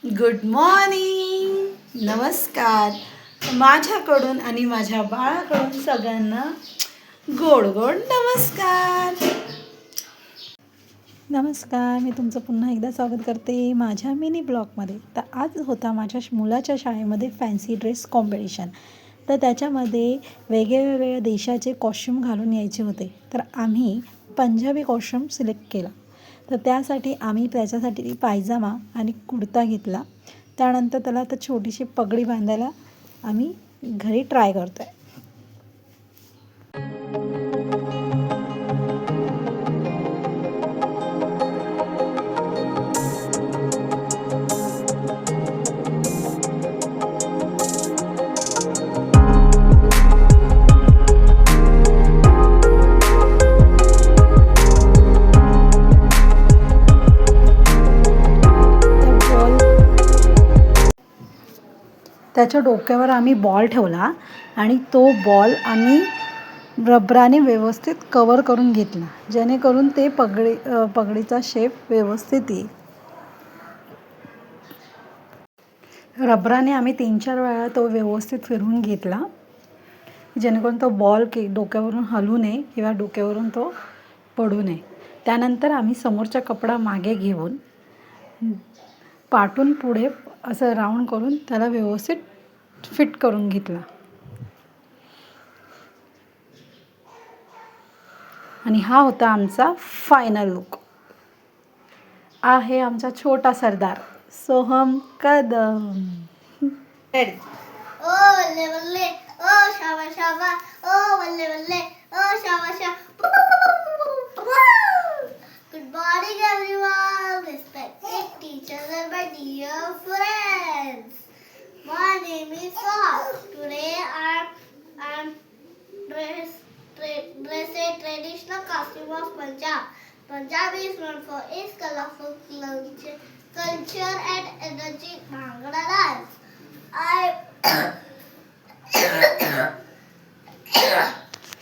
Good morning, नमस्कार. माझ्याकडून आणि माझ्या बाळाकडून सगळ्यांना गोड गोड नमस्कार. नमस्कार, मी तुमचं पुन्हा एकदा स्वागत करते माझ्या मिनी ब्लॉगमध्ये. तर आज होता माझ्या मुलाच्या शाळेमध्ये फॅन्सी ड्रेस कॉम्पिटिशन. तर त्याच्यामध्ये वेगवेगळ्या देशाचे कॉस्ट्यूम घालून यायचे होते. तर आम्ही पंजाबी कॉस्ट्यूम सिलेक्ट केला. तर त्यासाठी आम्ही त्याच्यासाठी पायजामा आणि कुर्ता घेतला. त्यानंतर त्याला आता छोटीशी पगडी बांधायला आम्ही घरी ट्राय करतो आहे. त्याच्या डोक्यावर आम्ही बॉल ठेवला आणि तो बॉल आम्ही रबराने व्यवस्थित कवर करून घेतला, जेणेकरून ते पगडीचा शेप व्यवस्थित येईल. रबराने आम्ही 3-4 वेळा तो व्यवस्थित फिरवून घेतला, जेणेकरून तो बॉल डोक्यावरून हलू नये किंवा डोक्यावरून तो पडू नये. त्यानंतर आम्ही समोरचा कपडा मागे घेऊन पाठून पुढे असं राऊंड करून त्याला व्यवस्थित फिट करून घेतला. आणि हा होता आमचा फायनल लुक. आहे आमचा छोटा सरदार सोहम कदम. रेडी. ओ बल्ले बल्ले, ओ शाबा शाबा, ओ बल्ले बल्ले, ओ शाबा शाबा. Good morning everyone, respected teachers and my dear friends. My name is Soham. Today I'm dressed a traditional costume of Punjab. Punjab is known for its colorful culture and energy. Bhangra